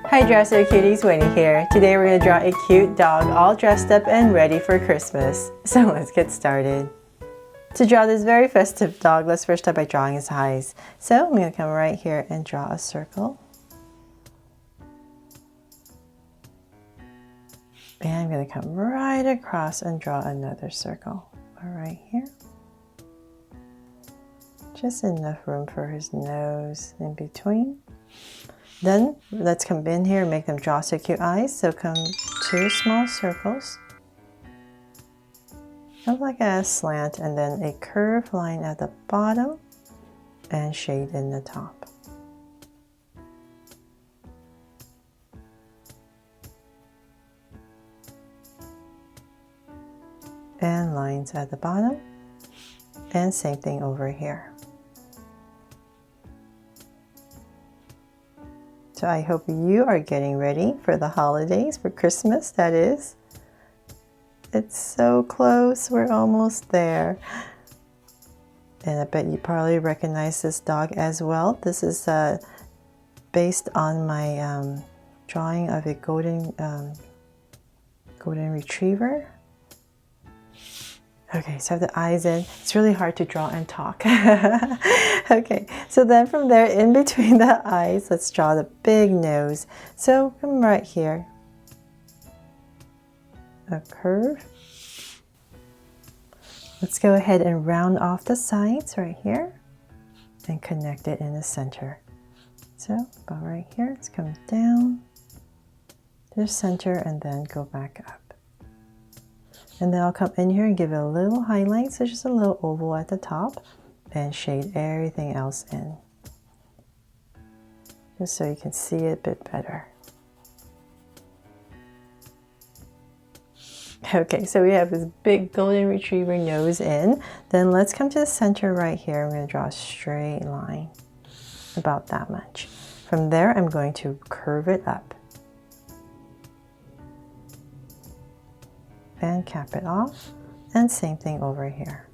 Hi Dresser Cuties, Winnie here. Today we're going to draw a cute dog all dressed up and ready for Christmas. So let's get started. To draw this very festive dog, let's first start by drawing his eyes. So I'm going to come right here and draw a circle. And I'm going to come right across and draw another circle. Right here. Just enough room for his nose in between. Then let's come in here and make them draw so cute eyes. So come 2 small circles, kind of like a slant, and then a curved line at the bottom and shade in the top. And lines at the bottom, and same thing over here. So I hope you are getting ready for the holidays, for Christmas that is. It's so close, we're almost there. And I bet you probably recognize this dog as well. This is based on my drawing of a golden retriever. Okay, so I have the eyes in. It's really hard to draw and talk. Okay, so then from there, in between the eyes, let's draw the big nose. So come right here. A curve. Let's go ahead and round off the sides right here and connect it in the center. So about right here, let's come down to the center and then go back up. And then I'll come in here and give it a little highlight, so just a little oval at the top, and shade everything else in. Just so you can see it a bit better. Okay, so we have this big golden retriever nose in. Then let's come to the center right here. I'm going to draw a straight line, about that much. From there, I'm going to curve it up. And cap it off, and same thing over here.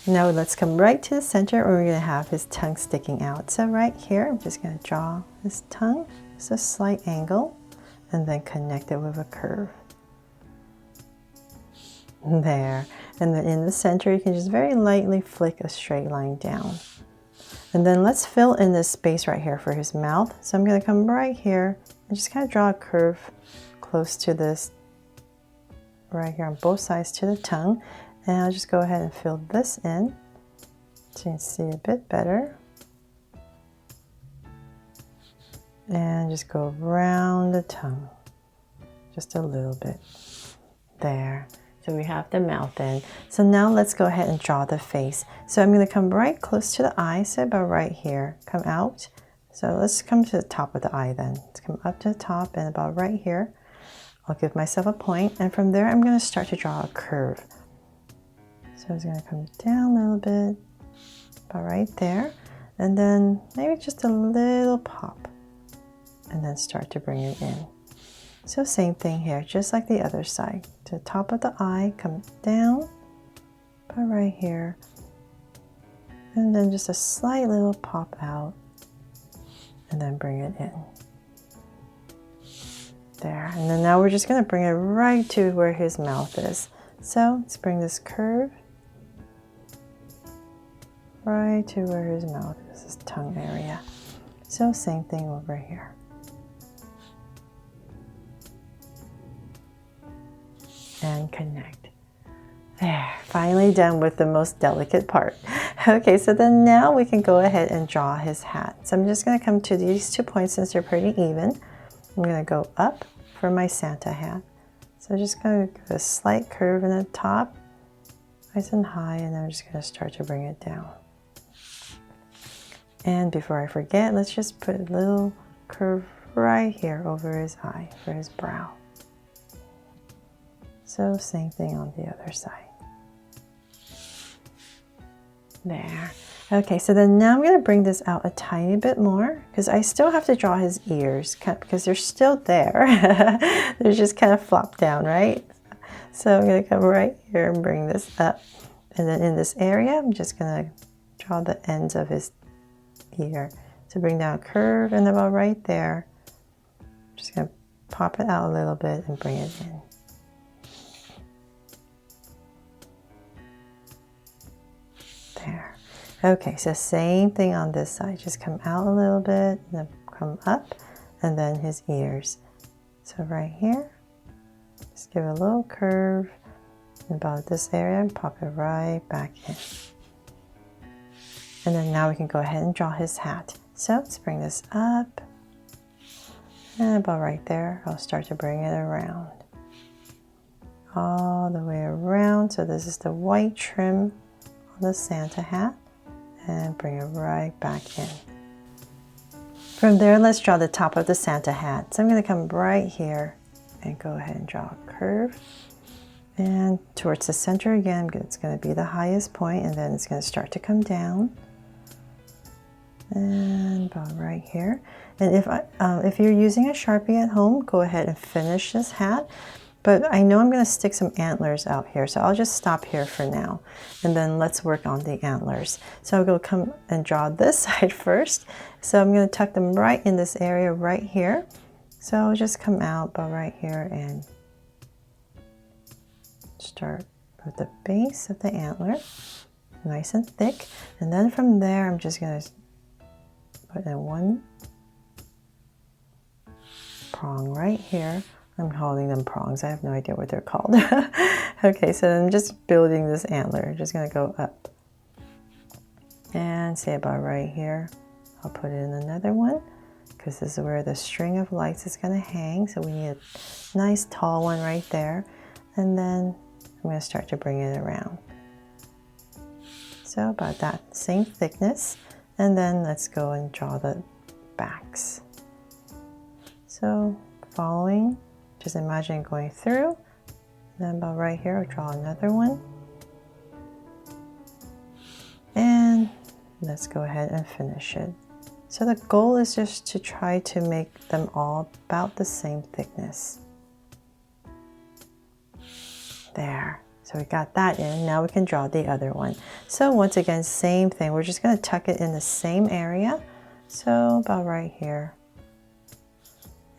Now let's come right to the center where we're going to have his tongue sticking out. So right here, I'm just going to draw his tongue, just a slight angle, and then connect it with a curve. There. And then in the center, you can just very lightly flick a straight line down. And then let's fill in this space right here for his mouth. So I'm going to come right here and just kind of draw a curve close to this, right here on both sides to the tongue. And I'll just go ahead and fill this in so you can see a bit better. And just go around the tongue, just a little bit. There. So we have the mouth in. So now let's go ahead and draw the face. So I'm going to come right close to the eye, so about right here. Come out. So let's come to the top of the eye then. Let's come up to the top and about right here. I'll give myself a point, and from there I'm going to start to draw a curve. So I'm going to come down a little bit, about right there, and then maybe just a little pop, and then start to bring it in. So same thing here, just like the other side. To the top of the eye, come down, about right here, and then just a slight little pop out, and then bring it in. There, and then now we're just going to bring it right to where his mouth is. So let's bring this curve right to where his mouth is, his tongue area. So same thing over here. And connect. There, finally done with the most delicate part. Okay, so then now we can go ahead and draw his hat. So I'm just going to come to these 2 points since they're pretty even. I'm going to go up for my Santa hat. So just going to give a slight curve in the top, nice and high, and then I'm just going to start to bring it down. And before I forget, let's just put a little curve right here over his eye for his brow. So same thing on the other side. There. Okay, so then now I'm going to bring this out a tiny bit more because I still have to draw his ears because they're still there. They're just kind of flopped down, right? So I'm going to come right here and bring this up And then in this area, I'm just gonna draw the ends of his ear. To bring down a curve and about right there. Just gonna pop it out a little bit and bring it in. There. Okay, so same thing on this side. Just come out a little bit, and then come up, and then his ears. So right here, just give it a little curve in about this area and pop it right back in. And then now we can go ahead and draw his hat. So let's bring this up. And about right there, I'll start to bring it around. All the way around. So this is the white trim on the Santa hat. And bring it right back in. From there, let's draw the top of the Santa hat. So I'm going to come right here and go ahead and draw a curve. And towards the center again, it's going to be the highest point, and then it's going to start to come down. And about right here. And if you're using a Sharpie at home, go ahead and finish this hat. But I know I'm going to stick some antlers out here, so I'll just stop here for now. And then let's work on the antlers. So I'm going to come and draw this side first. So I'm going to tuck them right in this area right here. So I'll just come out about right here and start with the base of the antler, nice and thick. And then from there, I'm just going to put in one prong right here. I'm calling them prongs. I have no idea what they're called. Okay, so I'm just building this antler. Just going to go up. And say about right here. I'll put in another one because this is where the string of lights is going to hang. So we need a nice tall one right there. And then I'm going to start to bring it around. So about that same thickness. And then let's go and draw the backs. So following, just imagine going through. Then about right here, I'll draw another one. And let's go ahead and finish it. So the goal is just to try to make them all about the same thickness. There. So we got that in. Now we can draw the other one. So once again, same thing. We're just going to tuck it in the same area. So about right here.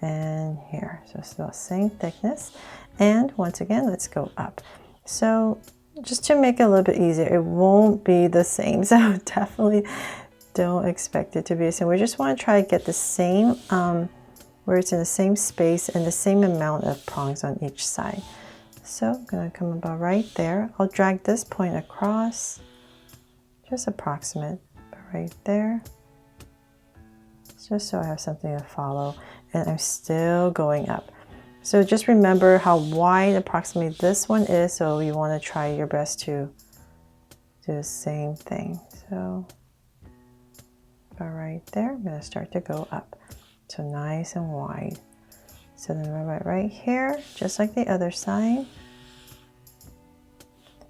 And here. So it's the same thickness. And once again, let's go up. So just to make it a little bit easier, it won't be the same. So definitely don't expect it to be the same. We just want to try to get the same, where it's in the same space and the same amount of prongs on each side. So I'm going to come about right there. I'll drag this point across, just approximate, right there. Just so I have something to follow. And I'm still going up. So just remember how wide approximately this one is. So you want to try your best to do the same thing. So about right there, I'm going to start to go up. So nice and wide. So then right here, just like the other side,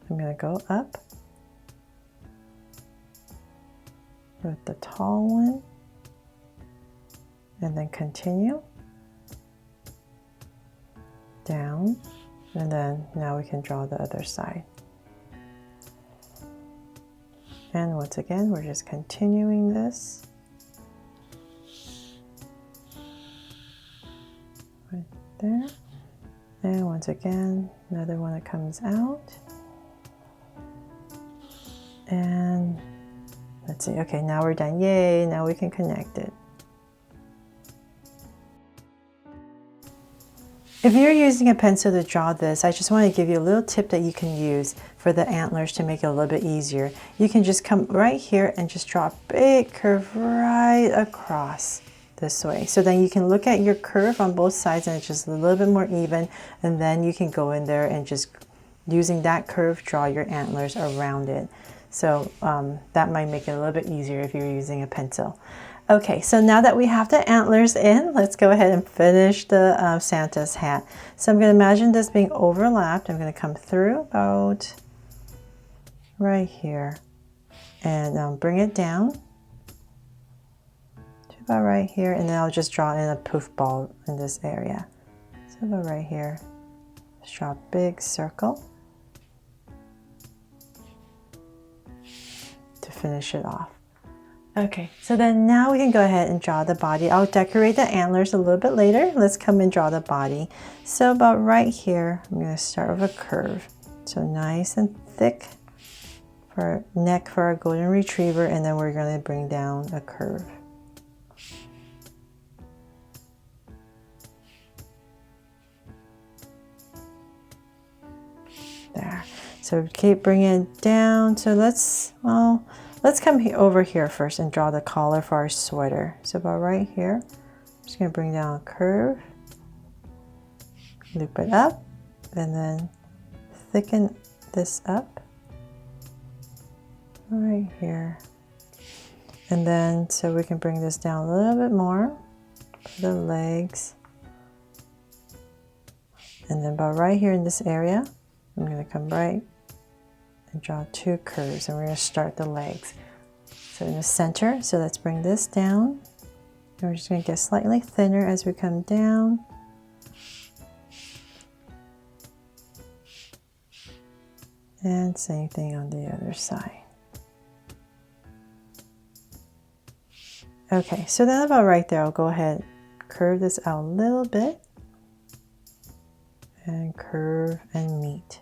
I'm going to go up with the tall one. And then continue down, and then now we can draw the other side. And once again, we're just continuing this right there. And once again, another one that comes out. And let's see, okay, now we're done. Yay, now we can connect it. If you're using a pencil to draw this, I just want to give you a little tip that you can use for the antlers to make it a little bit easier. You can just come right here and just draw a big curve right across this way. So then you can look at your curve on both sides and it's just a little bit more even. And then you can go in there and just using that curve, draw your antlers around it. So that might make it a little bit easier if you're using a pencil. Okay, so now that we have the antlers in, let's go ahead and finish the Santa's hat. So I'm going to imagine this being overlapped. I'm going to come through about right here and bring it down to about right here, and then I'll just draw in a poof ball in this area. So about right here, just draw a big circle. to finish it off. Okay, so then now we can go ahead and draw the body. I'll decorate the antlers a little bit later. Let's come and draw the body. So about right here, I'm going to start with a curve. So nice and thick for our neck for our golden retriever, and then we're going to bring down a curve. There. So keep bringing it down. So let's come over here first and draw the collar for our sweater. So about right here, I'm just going to bring down a curve, loop it up, and then thicken this up right here. And then so we can bring this down a little bit more for the legs. And then about right here in this area, I'm going to come right and draw two curves, and we're going to start the legs. So in the center, so let's bring this down. And we're just going to get slightly thinner as we come down. And same thing on the other side. Okay, so then about right there, I'll go ahead and curve this out a little bit. And curve and meet.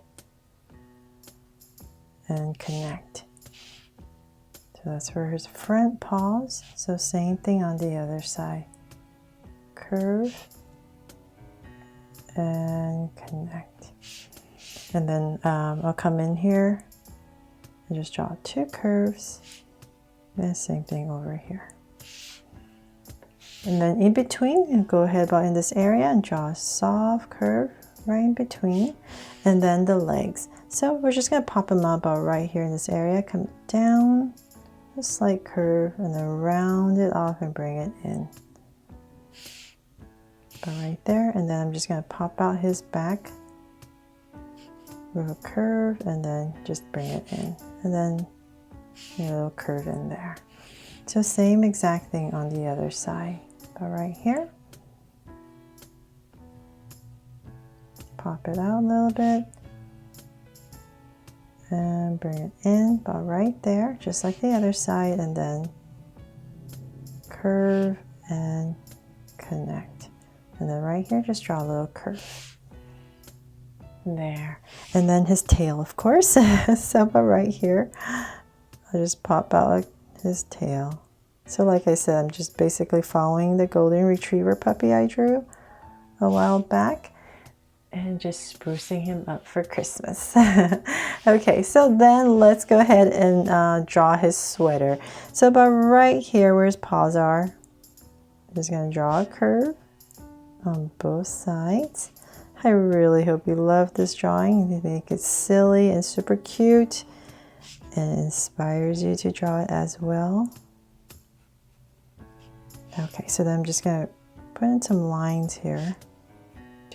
And connect. So that's for his front paws. So same thing on the other side. Curve and connect. And then I'll come in here and just draw two curves. And same thing over here. And then in between, you go ahead about in this area and draw a soft curve right in between. And then the legs. So we're just going to pop them up about right here in this area. Come down, a slight curve, and then round it off and bring it in. About right there. And then I'm just going to pop out his back with a curve, and then just bring it in. And then a little curve in there. So same exact thing on the other side. About right here. Pop it out a little bit. And bring it in about right there, just like the other side, and then curve and connect. And then right here, just draw a little curve. There. And then his tail, of course. So about right here, I'll just pop out his tail. So like I said, I'm just basically following the golden retriever puppy I drew a while back. And just sprucing him up for Christmas. Okay, so then let's go ahead and draw his sweater. So about right here where his paws are, I'm just going to draw a curve on both sides. I really hope you love this drawing. You think it's silly and super cute and inspires you to draw it as well. Okay, so then I'm just going to put in some lines here.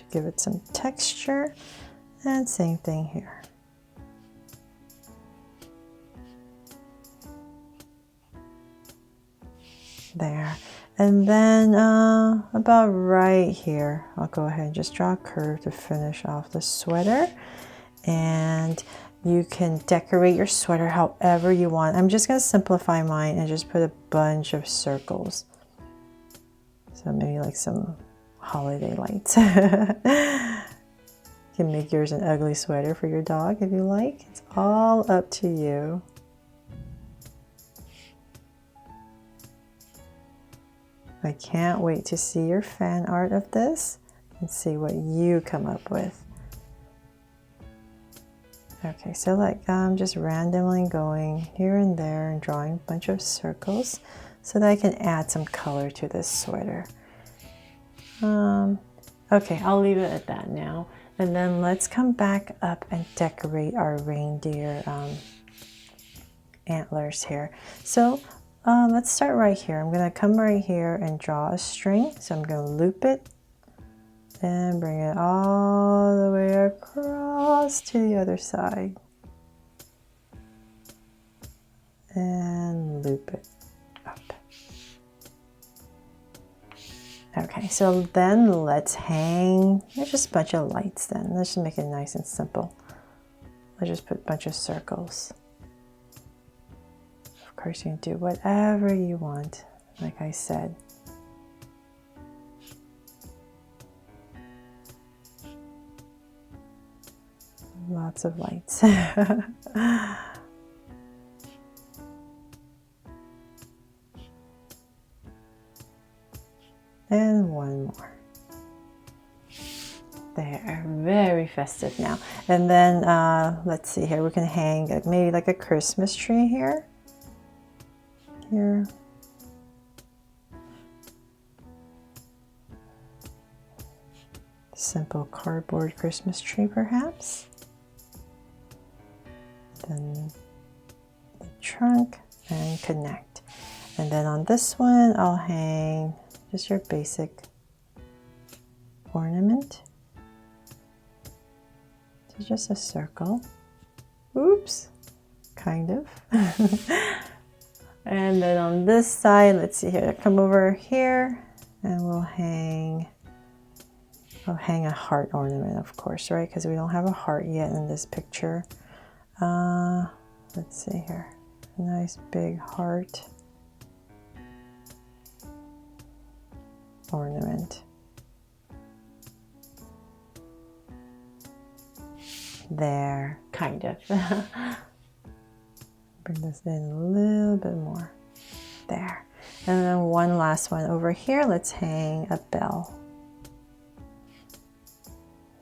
Give it some texture, and same thing here. There. And then about right here, I'll go ahead and just draw a curve to finish off the sweater. And you can decorate your sweater however you want. I'm just going to simplify mine and just put a bunch of circles. So maybe like some holiday lights. You can make yours an ugly sweater for your dog if you like. It's all up to you. I can't wait to see your fan art of this and see what you come up with. Okay, so like I'm just randomly going here and there and drawing a bunch of circles so that I can add some color to this sweater. Okay, I'll leave it at that now. And then let's come back up and decorate our reindeer antlers here. So let's start right here. I'm going to come right here and draw a string. So I'm going to loop it and bring it all the way across to the other side. And loop it up. Okay, so then let's hang, there's just a bunch of lights then. Let's just make it nice and simple. Let's just put a bunch of circles course, you can do whatever you want, like I said. Lots of lights. And one more. There, very festive now. And then let's see here, we can hang maybe like a Christmas tree here. Here. Simple cardboard Christmas tree perhaps. Then the trunk and connect. And then on this one, I'll hang just your basic ornament. So just a circle. Oops, kind of. And then on this side, let's see here, come over here and we'll hang a heart ornament, of course, right? Because we don't have a heart yet in this picture. Let's see here, a nice big heart ornament. There, kind of. Bring this in a little bit more. There. And then one last one over here. Let's hang a bell.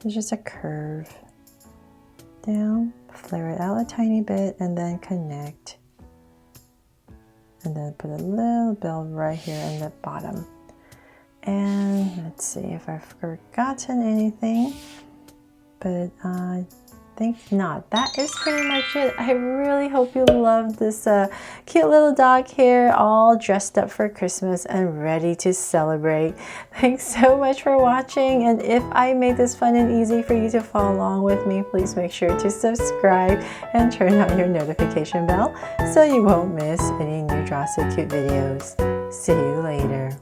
It's just a curve down, flare it out a tiny bit, and then connect. And then put a little bell right here in the bottom. And let's see if I've forgotten anything, but I think not. That is pretty much it. I really hope you love this cute little dog here, all dressed up for Christmas and ready to celebrate. Thanks so much for watching, and if I made this fun and easy for you to follow along with me, please make sure to subscribe and turn on your notification bell so you won't miss any new Draw So Cute videos. See you later.